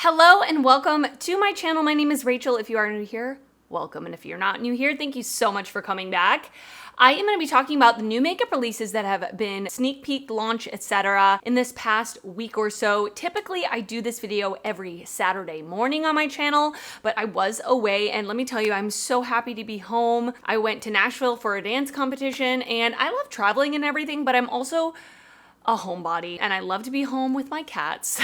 Hello and welcome to my channel. My name is Rachel. If you are new here, welcome. And if you're not new here, thank you so much for coming back. I am going to be talking about the new makeup releases that have been sneak peek, launch, etc. in this past week or so. Typically, I do this video every Saturday morning on my channel, but I was away and let me tell you, I'm so happy to be home. I went to Nashville for a dance competition and I love traveling and everything, but I'm also a homebody and I love to be home with my cats.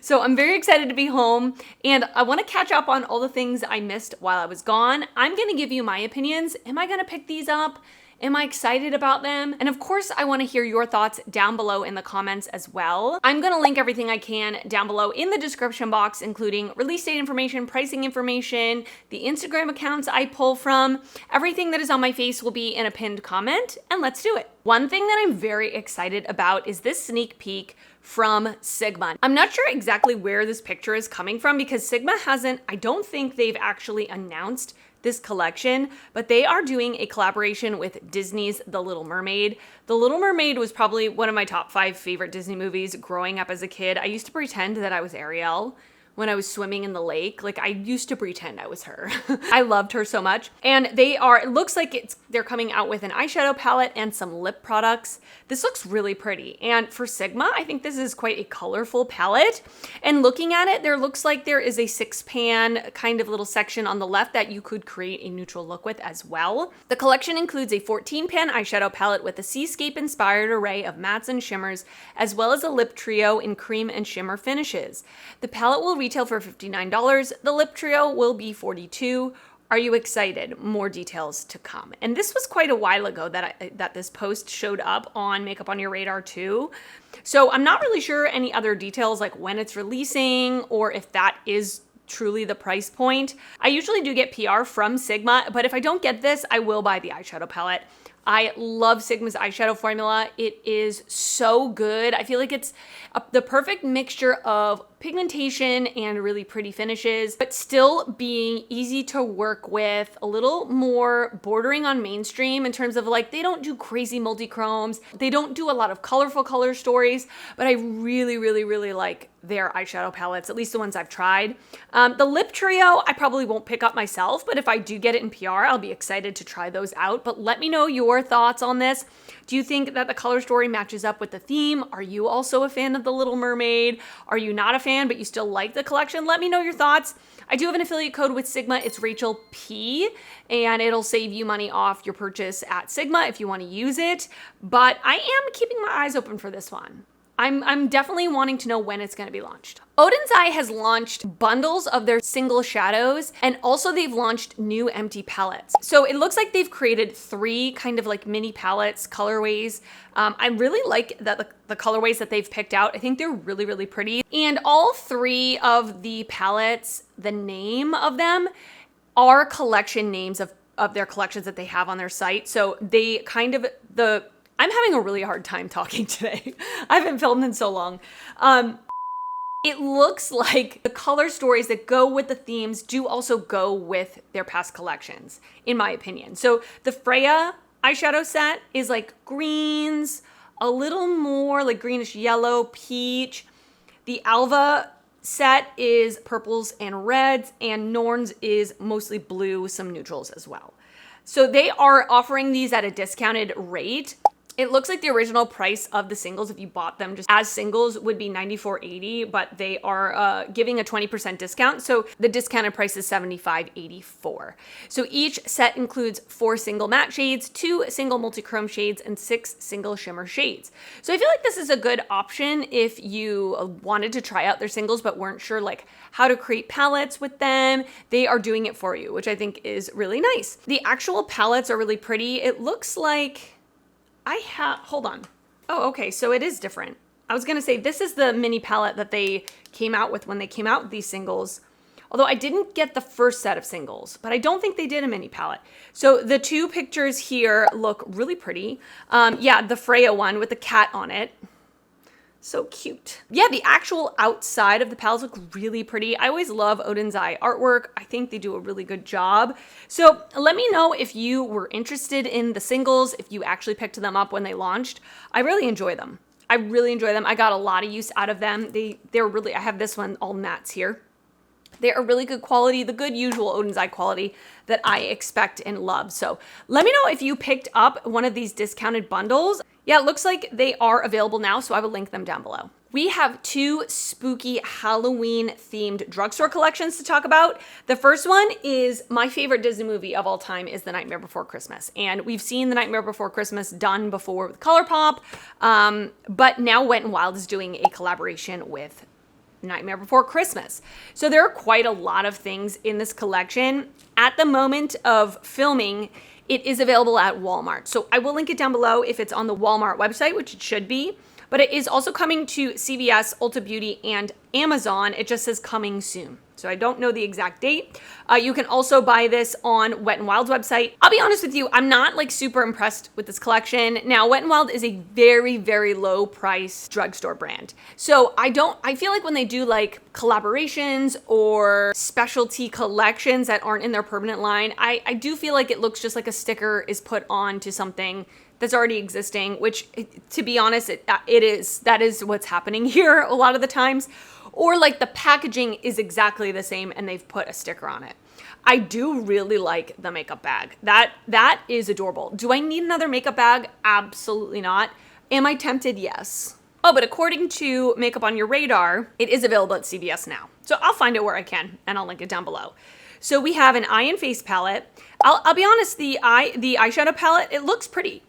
So I'm very excited to be home and I want to catch up on all the things I missed while I was gone. I'm going to give you my opinions. Am I going to pick these up? Am I excited about them? And of course, I want to hear your thoughts down below in the comments as well. I'm going to link everything I can down below in the description box, including release date information, pricing information, the Instagram accounts I pull from. Everything that is on my face will be in a pinned comment, and let's do it. One thing that I'm very excited about is this sneak peek from Sigma. I'm not sure exactly where this picture is coming from because Sigma hasn't, I don't think they've actually announced this collection, but they are doing a collaboration with Disney's The Little Mermaid. The Little Mermaid was probably one of my top 5 favorite Disney movies growing up as a kid. I used to pretend that I was Ariel when I was swimming in the lake. Like I used to pretend I was her. I loved her so much. And it looks like they're coming out with an eyeshadow palette and some lip products. This looks really pretty. And for Sigma, I think this is quite a colorful palette. And looking at it, there looks like there is a 6-pan kind of little section on the left that you could create a neutral look with as well. The collection includes a 14-pan eyeshadow palette with a seascape inspired array of mattes and shimmers, as well as a lip trio in cream and shimmer finishes. The palette will retail for $59. The lip trio will be $42. Are you excited? More details to come. And this was quite a while ago that this post showed up on Makeup on Your Radar too. So I'm not really sure any other details like when it's releasing or if that is truly the price point. I usually do get PR from Sigma, but if I don't get this, I will buy the eyeshadow palette. I love Sigma's eyeshadow formula. It is so good. I feel like it's the perfect mixture of pigmentation and really pretty finishes, but still being easy to work with, a little more bordering on mainstream in terms of like, they don't do crazy multi-chromes. They don't do a lot of colorful color stories, but I really, really, really like their eyeshadow palettes, at least the ones I've tried. The lip trio, I probably won't pick up myself, but if I do get it in PR, I'll be excited to try those out. But let me know your thoughts on this. Do you think that the color story matches up with the theme? Are you also a fan of The Little Mermaid? Are you not a fan, but you still like the collection? Let me know your thoughts. I do have an affiliate code with Sigma. It's Rachel P, and it'll save you money off your purchase at Sigma if you want to use it. But I am keeping my eyes open for this one. I'm definitely wanting to know when it's going to be launched. Oden's Eye has launched bundles of their single shadows, and also they've launched new empty palettes. So it looks like they've created 3 kind of like mini palettes, colorways. I really like the colorways that they've picked out. I think they're really, really pretty. And all 3 of the palettes, the name of them are collection names of their collections that they have on their site. So they kind of, I'm having a really hard time talking today. I haven't filmed in so long. It looks like the color stories that go with the themes do also go with their past collections, in my opinion. So the Freya eyeshadow set is like greens, a little more like greenish yellow, peach. The Alva set is purples and reds, and Norn's is mostly blue with some neutrals as well. So they are offering these at a discounted rate. It looks like the original price of the singles, if you bought them just as singles, would be $94.80, but they are giving a 20% discount. So the discounted price is $75.84. So each set includes 4 single matte shades, 2 single multichrome shades, and 6 single shimmer shades. So I feel like this is a good option if you wanted to try out their singles but weren't sure like how to create palettes with them. They are doing it for you, which I think is really nice. The actual palettes are really pretty. It looks like hold on. Oh, okay, so it is different. I was gonna say, this is the mini palette that they came out with when they came out with these singles. Although I didn't get the first set of singles, but I don't think they did a mini palette. So the 2 pictures here look really pretty. Yeah, the Freya one with the cat on it. So cute. Yeah, the actual outside of the palettes look really pretty. I always love Oden's Eye artwork. I think they do a really good job. So let me know if you were interested in the singles, if you actually picked them up when they launched. I really enjoy them. I really enjoy them. I got a lot of use out of them. They're really, I have this one, all mattes here. They are really good quality, the good usual Oden's eye quality that I expect and love. So let me know if you picked up one of these discounted bundles. Yeah, it looks like they are available now, so I will link them down below. We have two spooky Halloween themed drugstore collections to talk about. The first one is my favorite Disney movie of all time is The Nightmare Before Christmas. And we've seen The Nightmare Before Christmas done before with ColourPop, but now Wet n Wild is doing a collaboration with Nightmare Before Christmas. So there are quite a lot of things in this collection. At the moment of filming, it is available at Walmart. So I will link it down below if it's on the Walmart website, which it should be. But it is also coming to CVS, Ulta Beauty, and Amazon. It just says coming soon. So I don't know the exact date. You can also buy this on Wet n Wild's website. I'll be honest with you, I'm not like super impressed with this collection. Now, Wet n Wild is a very, very low price drugstore brand. So I feel like when they do like collaborations or specialty collections that aren't in their permanent line, I do feel like it looks just like a sticker is put on to something that's already existing, which to be honest, that is what's happening here a lot of the times. Or like the packaging is exactly the same and they've put a sticker on it. I do really like the makeup bag. That is adorable. Do I need another makeup bag? Absolutely not. Am I tempted? Yes. Oh, but according to Makeup on Your Radar, it is available at CVS now. So I'll find it where I can and I'll link it down below. So we have an eye and face palette. I'll be honest, the eyeshadow palette, it looks pretty.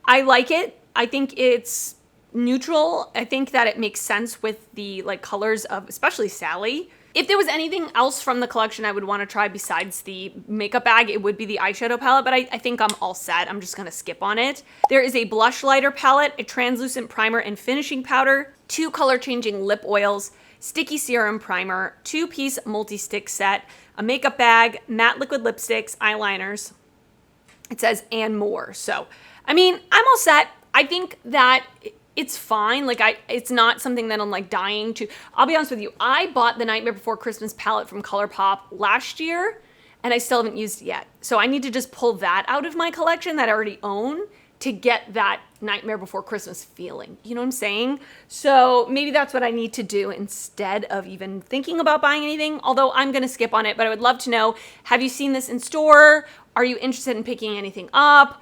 I like it. I think it's neutral. I think that it makes sense with the like colors of especially Sally. If there was anything else from the collection I would want to try besides the makeup bag, it would be the eyeshadow palette, but I think I'm all set. I'm just going to skip on it. There is a Blushlighter palette, a translucent primer and finishing powder, 2 color changing lip oils, sticky serum primer, 2-piece multi-stick set, a makeup bag, matte liquid lipsticks, eyeliners. It says and more. So, I mean, I'm all set. I think that it's fine. Like it's not something that I'm like dying to. I'll be honest with you. I bought the Nightmare Before Christmas palette from ColourPop last year and I still haven't used it yet. So I need to just pull that out of my collection that I already own to get that Nightmare Before Christmas feeling. You know what I'm saying? So maybe that's what I need to do instead of even thinking about buying anything, although I'm going to skip on it, but I would love to know, have you seen this in store? Are you interested in picking anything up?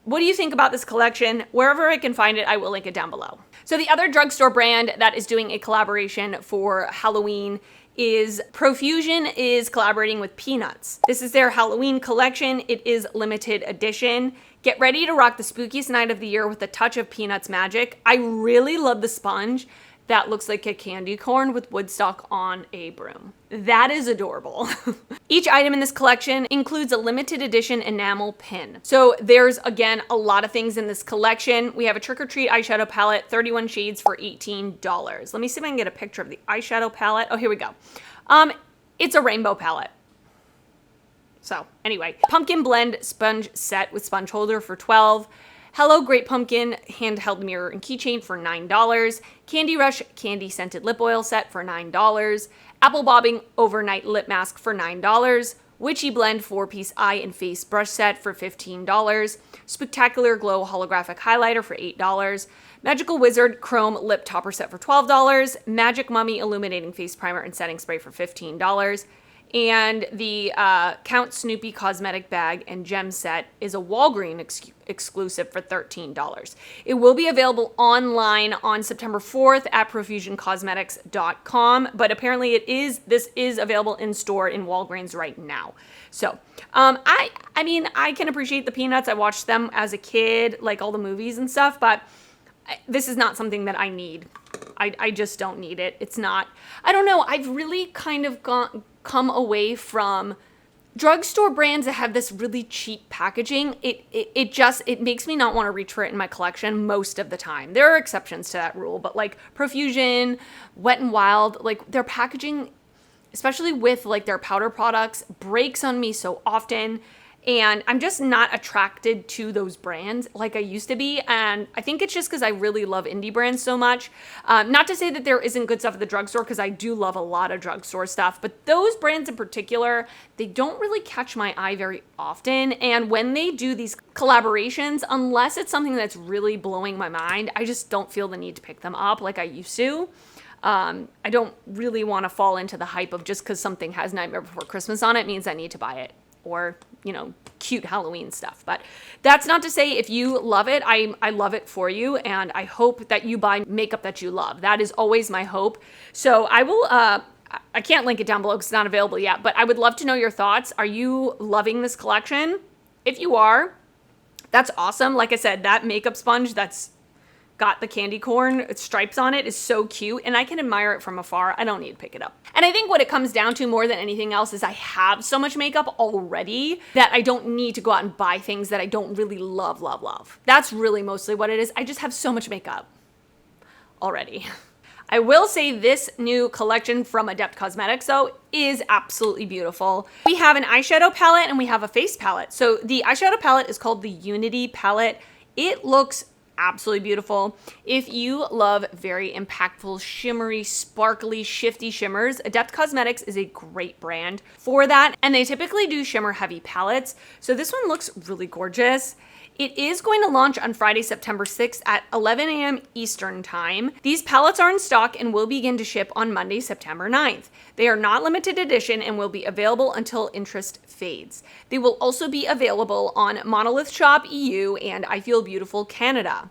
What do you think about this collection? Wherever I can find it, I will link it down below. So the other drugstore brand that is doing a collaboration for Halloween is Profusion is collaborating with Peanuts. This is their Halloween collection. It is limited edition. Get ready to rock the spookiest night of the year with a touch of Peanuts magic. I really love the sponge that looks like a candy corn with Woodstock on a broom. That is adorable. Each item in this collection includes a limited edition enamel pin. So there's, again, a lot of things in this collection. We have a Trick or Treat eyeshadow palette, 31 shades for $18. Let me see if I can get a picture of the eyeshadow palette. Oh, here we go. It's a rainbow palette. So anyway, pumpkin blend sponge set with sponge holder for $12. Hello Great Pumpkin handheld mirror and keychain for $9. Candy Rush candy scented lip oil set for $9. Apple Bobbing overnight lip mask for $9. Witchy Blend 4-piece eye and face brush set for $15. Spectacular Glow holographic highlighter for $8. Magical Wizard chrome lip topper set for $12. Magic Mummy illuminating face primer and setting spray for $15. And the Count Snoopy cosmetic bag and gem set is a Walgreens exclusive for $13. It will be available online on September 4th at profusioncosmetics.com, but apparently this is available in store in Walgreens right now. So, I mean, I can appreciate the Peanuts. I watched them as a kid, like all the movies and stuff, but this is not something that I need. I just don't need it. It's not, I don't know. I've really kind of come away from drugstore brands that have this really cheap packaging. It makes me not want to reach for it in my collection most of the time. There are exceptions to that rule, but like Profusion, Wet n Wild, like their packaging, especially with like their powder products, breaks on me so often. And I'm just not attracted to those brands like I used to be. And I think it's just because I really love indie brands so much. Not to say that there isn't good stuff at the drugstore, because I do love a lot of drugstore stuff. But those brands in particular, they don't really catch my eye very often. And when they do these collaborations, unless it's something that's really blowing my mind, I just don't feel the need to pick them up like I used to. I don't really want to fall into the hype of just because something has Nightmare Before Christmas on it means I need to buy it. Or, you know, cute Halloween stuff. But that's not to say if you love it, I love it for you. And I hope that you buy makeup that you love. That is always my hope. So I will, I can't link it down below because it's not available yet, but I would love to know your thoughts. Are you loving this collection? If you are, that's awesome. Like I said, that makeup sponge that's got the candy corn stripes on it is so cute, and I can admire it from afar. I don't need to pick it up. And I think what it comes down to more than anything else is I have so much makeup already that I don't need to go out and buy things that I don't really love. That's really mostly what it is. I just have so much makeup already. I will say this new collection from Adept Cosmetics, though, is absolutely beautiful. We have an eyeshadow palette and we have a face palette. So the eyeshadow palette is called the Unity palette. It looks absolutely beautiful. If you love very impactful, shimmery, sparkly, shifty shimmers, Adept Cosmetics is a great brand for that. And they typically do shimmer heavy palettes. So this one looks really gorgeous. It is going to launch on Friday, September 6th at 11 a.m. Eastern Time. These palettes are in stock and will begin to ship on Monday, September 9th. They are not limited edition and will be available until interest fades. They will also be available on Monolith Shop EU and I Feel Beautiful Canada.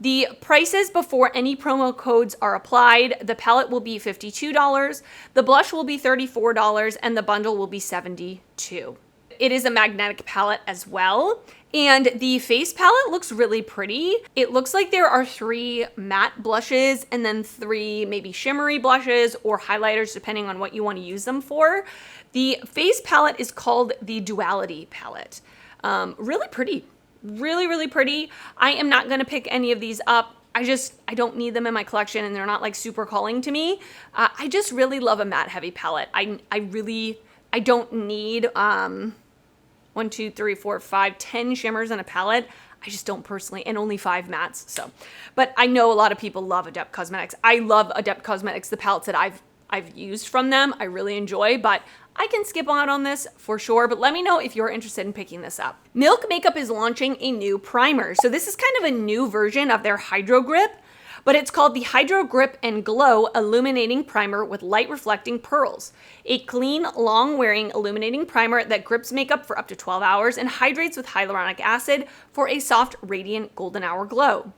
The prices before any promo codes are applied: the palette will be $52, the blush will be $34, and the bundle will be $72. It is a magnetic palette as well. And the face palette looks really pretty. It looks like there are 3 matte blushes and then 3 maybe shimmery blushes or highlighters, depending on what you want to use them for. The face palette is called the Duality palette. Really pretty. Really pretty. I am not going to pick any of these up. I don't need them in my collection and they're not like super calling to me. I just really love a matte heavy palette. I don't need 1, 2, 3, 4, 5, 10 shimmers in a palette. I just don't personally, and only 5 mattes. So, but I know a lot of people love Adept Cosmetics. I love Adept Cosmetics, the palettes that I've used from them. I really enjoy, but I can skip out on this for sure. But let me know if you're interested in picking this up. Milk Makeup is launching a new primer. So this is kind of a new version of their Hydro Grip, but it's called the Hydro Grip and Glow Illuminating Primer with Light Reflecting Pearls. A clean, long-wearing illuminating primer that grips makeup for up to 12 hours and hydrates with hyaluronic acid for a soft, radiant golden hour glow.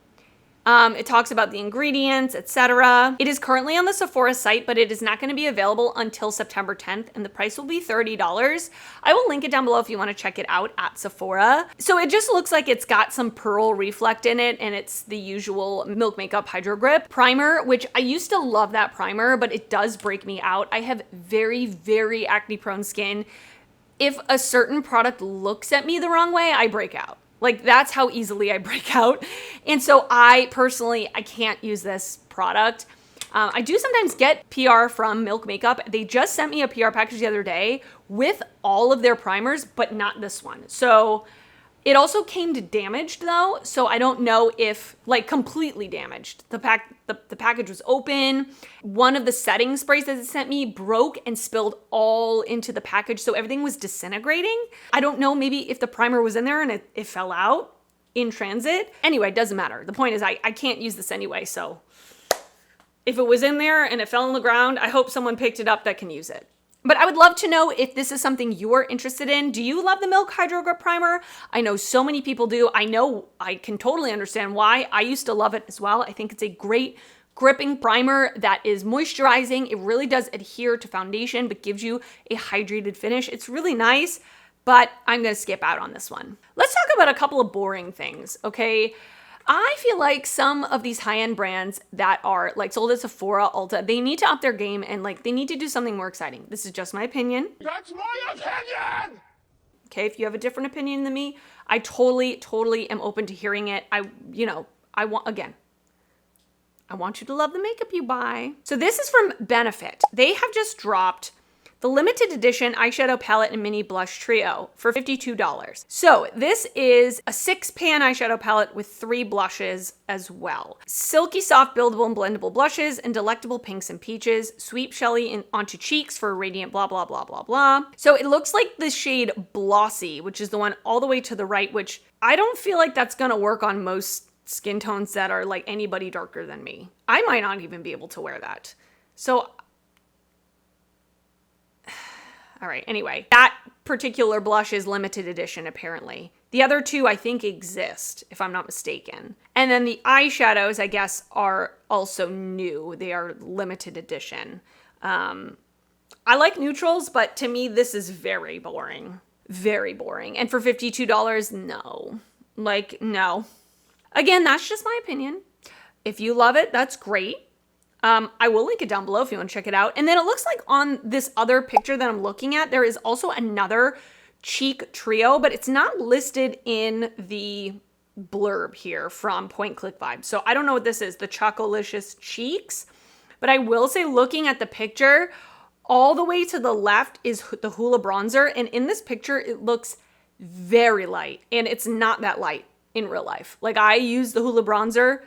It talks about the ingredients, etc. It is currently on the Sephora site, but it is not going to be available until September 10th, and the price will be $30. I will link it down below if you want to check it out at Sephora. So it just looks like it's got some pearl reflect in it, and it's the usual Milk Makeup Hydro Grip primer, which I used to love that primer, but it does break me out. I have very acne-prone skin. If a certain product looks at me the wrong way, I break out. Like, that's how easily I break out. And so I can't use this product. I do sometimes get PR from Milk Makeup. They just sent me a PR package the other day with all of their primers, but not this one. So it also came damaged though. So I don't know if, like, completely damaged. The package was open. One of the setting sprays that it sent me broke and spilled all into the package. So everything was disintegrating. I don't know, maybe if the primer was in there and it fell out in transit. Anyway, it doesn't matter. The point is I can't use this anyway. So if it was in there and it fell on the ground, I hope someone picked it up that can use it. But I would love to know if this is something you're interested in. Do you love the Milk Hydro Grip Primer? I know so many people do. I know I can totally understand why. I used to love it as well. I think it's a great gripping primer that is moisturizing. It really does adhere to foundation, but gives you a hydrated finish. It's really nice, but I'm gonna skip out on this one. Let's talk about a couple of boring things, okay? I feel like some of these high-end brands that are like sold at Sephora, Ulta, they need to up their game and like they need to do something more exciting. This is just my opinion. That's my opinion! Okay, if you have a different opinion than me, I totally am open to hearing it. I want you to love the makeup you buy. So this is from Benefit. They have just dropped the limited edition eyeshadow palette and mini blush trio for $52. So this is a 6-pan eyeshadow palette with 3 blushes as well. Silky soft buildable and blendable blushes and delectable pinks and peaches. Sweep Shelly onto cheeks for a radiant blah, blah, blah, blah, blah. So it looks like the shade Blossy, which is the one all the way to the right, which I don't feel like that's gonna work on most skin tones that are like anybody darker than me. I might not even be able to wear that. So all right, anyway, that particular blush is limited edition, apparently. The other 2, I think, exist, if I'm not mistaken. And then the eyeshadows, I guess, are also new. They are limited edition. I like neutrals, but to me, this is very boring. Very boring. And for $52, no. Like, no. Again, that's just my opinion. If you love it, that's great. I will link it down below if you want to check it out. And then it looks like on this other picture that I'm looking at, there is also another cheek trio, but it's not listed in the blurb here from Point Click Vibes. So I don't know what this is, the Chocolicious Cheeks. But I will say, looking at the picture, all the way to the left is the Hoola bronzer. And in this picture, it looks very light. And it's not that light in real life. Like, I use the Hoola bronzer.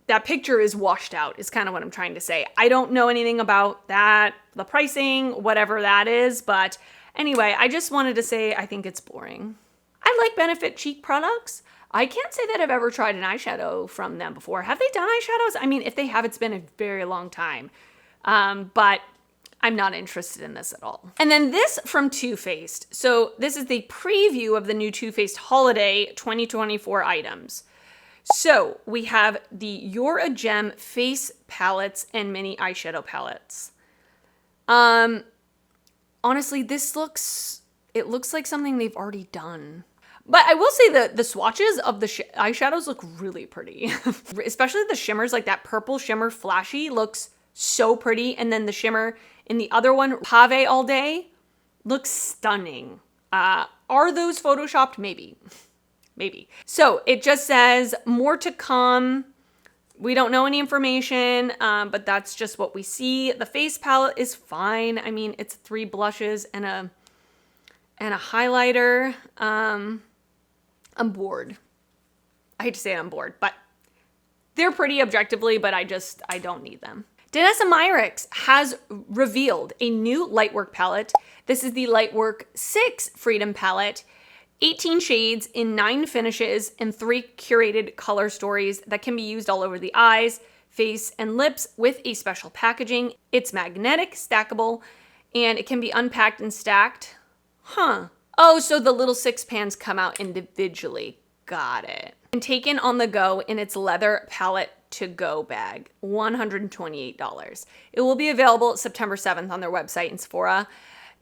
That picture is washed out, is kind of what I'm trying to say. I don't know anything about that, the pricing, whatever that is. But anyway, I just wanted to say I think it's boring. I like Benefit cheek products. I can't say that I've ever tried an eyeshadow from them before. Have they done eyeshadows? I mean, if they have, it's been a very long time. But I'm not interested in this at all. And then this from Too Faced. So this is the preview of the new Too Faced Holiday 2024 items. So we have the You're a Gem face palettes and mini eyeshadow palettes. Honestly, it looks like something they've already done. But I will say that the swatches of the eyeshadows look really pretty. Especially the shimmers, like that purple shimmer flashy looks so pretty. And then the shimmer in the other one, Pave All Day, looks stunning. Are those photoshopped? Maybe. Maybe. So it just says more to come. We don't know any information, but that's just what we see. The face palette is fine. I mean, it's 3 blushes and a highlighter. I'm bored. I hate to say I'm bored, but they're pretty objectively, but I don't need them. Danessa Myricks has revealed a new Lightwork palette. This is the Lightwork 6 Freedom palette. 18 shades in 9 finishes and 3 curated color stories that can be used all over the eyes, face, and lips with a special packaging. It's magnetic, stackable, and it can be unpacked and stacked. Huh. Oh, so the little 6 pans come out individually. Got it. And taken on the go in its leather palette to go bag, $128. It will be available September 7th on their website in Sephora.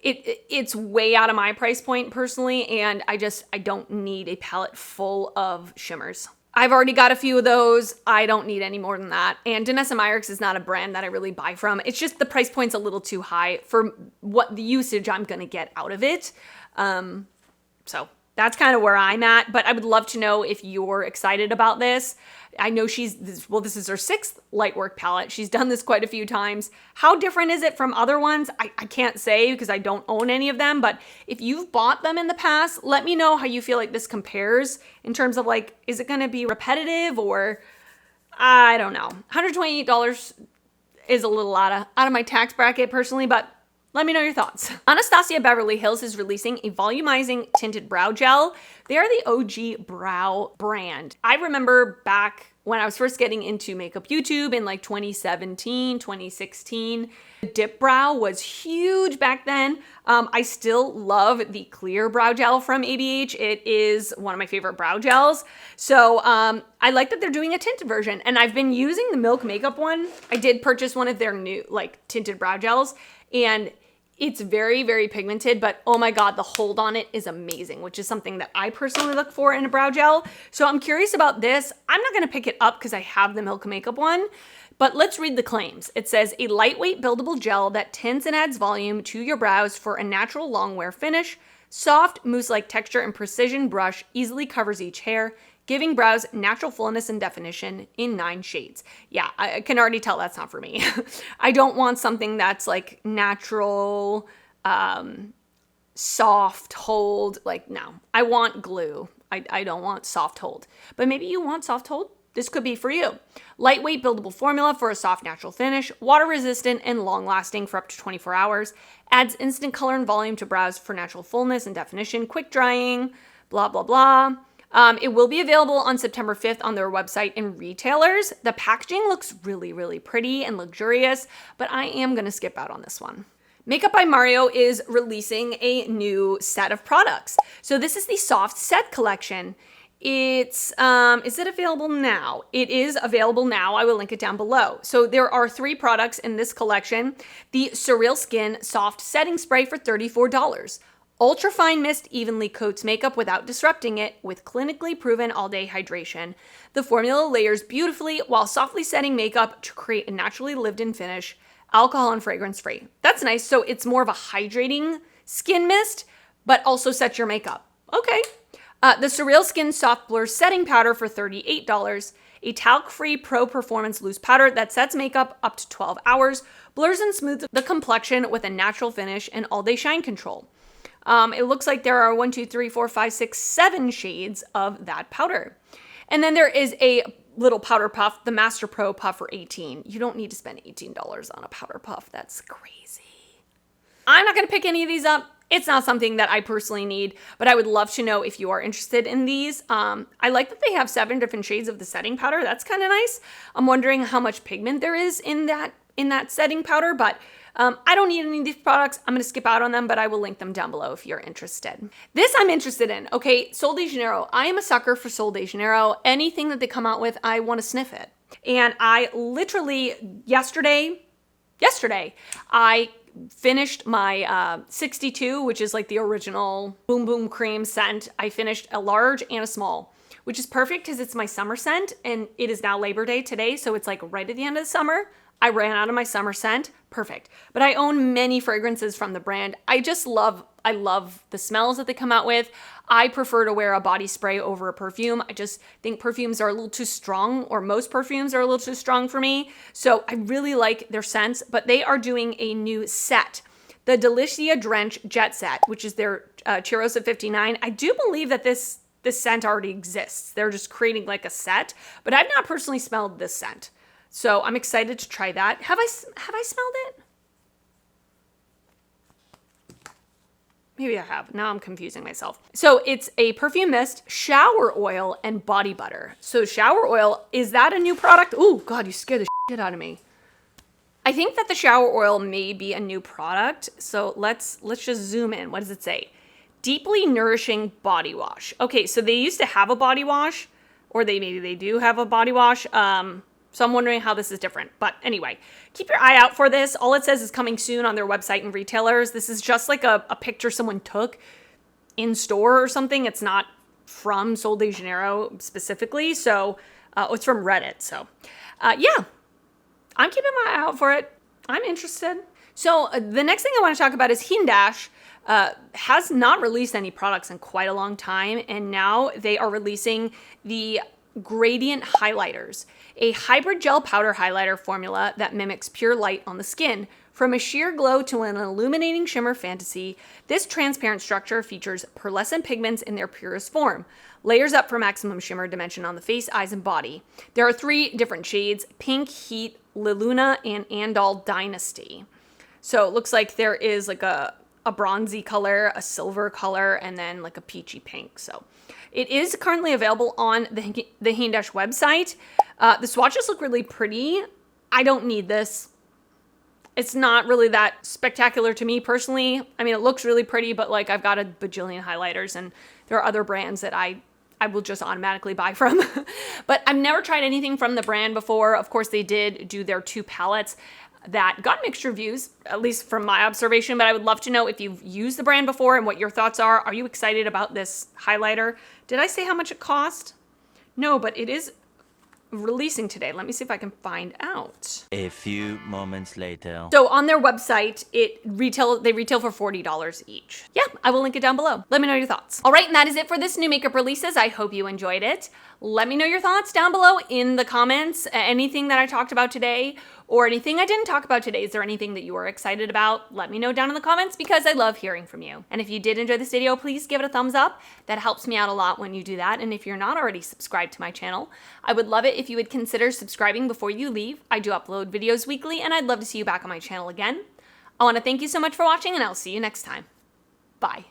It's way out of my price point personally, and I don't need a palette full of shimmers. I've already got a few of those. I don't need any more than that. And Danessa Myricks is not a brand that I really buy from. It's just the price point's a little too high for what the usage I'm gonna get out of it. So that's kind of where I'm at, but I would love to know if you're excited about this. I know this is her 6th Lightwork palette. She's done this quite a few times. How different is it from other ones? I can't say because I don't own any of them, but if you've bought them in the past, let me know how you feel like this compares in terms of like, is it gonna be repetitive or, I don't know. $128 is a little out of my tax bracket personally, but let me know your thoughts. Anastasia Beverly Hills is releasing a volumizing tinted brow gel. They are the OG brow brand. I remember back when I was first getting into makeup YouTube in like 2017, 2016, Dip Brow was huge back then. I still love the clear brow gel from ABH. It is one of my favorite brow gels. So I like that they're doing a tinted version, and I've been using the Milk Makeup one. I did purchase one of their new like tinted brow gels, and it's very, very pigmented, but oh my God, the hold on it is amazing, which is something that I personally look for in a brow gel. So I'm curious about this. I'm not gonna pick it up because I have the Milk Makeup one, but let's read the claims. It says, a lightweight buildable gel that tints and adds volume to your brows for a natural long wear finish. Soft, mousse-like texture and precision brush easily covers each hair. giving brows natural fullness and definition in 9 shades. Yeah, I can already tell that's not for me. I don't want something that's like natural, soft hold. Like, no, I want glue. I don't want soft hold. But maybe you want soft hold. This could be for you. Lightweight buildable formula for a soft natural finish, water resistant and long lasting for up to 24 hours, adds instant color and volume to brows for natural fullness and definition, quick drying, blah, blah, blah. It will be available on September 5th on their website and retailers. The packaging looks really, really pretty and luxurious, but I am going to skip out on this one. Makeup by Mario is releasing a new set of products. So this is the Soft Set collection. It's, is it available now? It is available now. I will link it down below. So there are 3 products in this collection. The Surreal Skin Soft Setting Spray for $34. Ultra Fine Mist evenly coats makeup without disrupting it with clinically proven all-day hydration. The formula layers beautifully while softly setting makeup to create a naturally lived-in finish, alcohol and fragrance free. That's nice. So it's more of a hydrating skin mist, but also sets your makeup. Okay. The Surreal Skin Soft Blur Setting Powder for $38. A talc-free Pro Performance Loose Powder that sets makeup up to 12 hours, blurs and smooths the complexion with a natural finish and all-day shine control. It looks like there are 7 shades of that powder. And then there is a little powder puff, the Master Pro Puff for $18. You don't need to spend $18 on a powder puff. That's crazy. I'm not going to pick any of these up. It's not something that I personally need, but I would love to know if you are interested in these. I like that they have 7 different shades of the setting powder. That's kind of nice. I'm wondering how much pigment there is in that setting powder, but I don't need any of these products. I'm going to skip out on them, but I will link them down below if you're interested. This I'm interested in. Okay, Sol de Janeiro. I am a sucker for Sol de Janeiro. Anything that they come out with, I want to sniff it. And I literally, yesterday, I finished my 62, which is like the original Boom Boom Cream scent. I finished a large and a small, which is perfect because it's my summer scent, and it is now Labor Day today, so it's like right at the end of the summer. I ran out of my summer scent. Perfect. But I own many fragrances from the brand. I love the smells that they come out with. I prefer to wear a body spray over a perfume. I just think perfumes are a little too strong, or most perfumes are a little too strong for me. So I really like their scents, but they are doing a new set. The Delicia Drench Jet Set, which is their Cheirosa 59. I do believe that this scent already exists. They're just creating like a set, but I've not personally smelled this scent. So I'm excited to try that. Have I smelled it? Maybe I have. Now I'm confusing myself. So it's a perfume mist, shower oil, and body butter. So shower oil, is that a new product? Oh God, you scared the shit out of me. I think that the shower oil may be a new product. So let's just zoom in. What does it say? Deeply nourishing body wash. Okay, so they used to have a body wash, or maybe they do have a body wash. So I'm wondering how this is different. But anyway, keep your eye out for this. All it says is coming soon on their website and retailers. This is just like a picture someone took in store or something. It's not from Sol de Janeiro specifically. So it's from Reddit. So yeah, I'm keeping my eye out for it. I'm interested. So the next thing I want to talk about is Hindash. Has not released any products in quite a long time. And now they are releasing the Gradient Highlighters, a hybrid gel powder highlighter formula that mimics pure light on the skin. From a sheer glow to an illuminating shimmer fantasy, this transparent structure features pearlescent pigments in their purest form. Layers up for maximum shimmer dimension on the face, eyes, and body. There are 3 different shades: Pink, Heat, Liluna, and Andal Dynasty. So it looks like there is like a bronzy color, a silver color, and then like a peachy pink. So it is currently available on the Hindash website. The swatches look really pretty. I don't need this. It's not really that spectacular to me personally. I mean, it looks really pretty, but like I've got a bajillion highlighters, and there are other brands that I will just automatically buy from. But I've never tried anything from the brand before. Of course, they did do their 2 palettes that got mixed reviews, at least from my observation, but I would love to know if you've used the brand before and what your thoughts are. Are you excited about this highlighter? Did I say how much it cost? No, but it is releasing today. Let me see if I can find out. A few moments later. So on their website, they retail for $40 each. Yeah, I will link it down below. Let me know your thoughts. All right, and that is it for this new makeup releases. I hope you enjoyed it. Let me know your thoughts down below in the comments. Anything that I talked about today or anything I didn't talk about today. Is there anything that you are excited about? Let me know down in the comments because I love hearing from you. And if you did enjoy this video, please give it a thumbs up. That helps me out a lot when you do that. And if you're not already subscribed to my channel, I would love it if you would consider subscribing before you leave. I do upload videos weekly and I'd love to see you back on my channel again. I want to thank you so much for watching and I'll see you next time. Bye.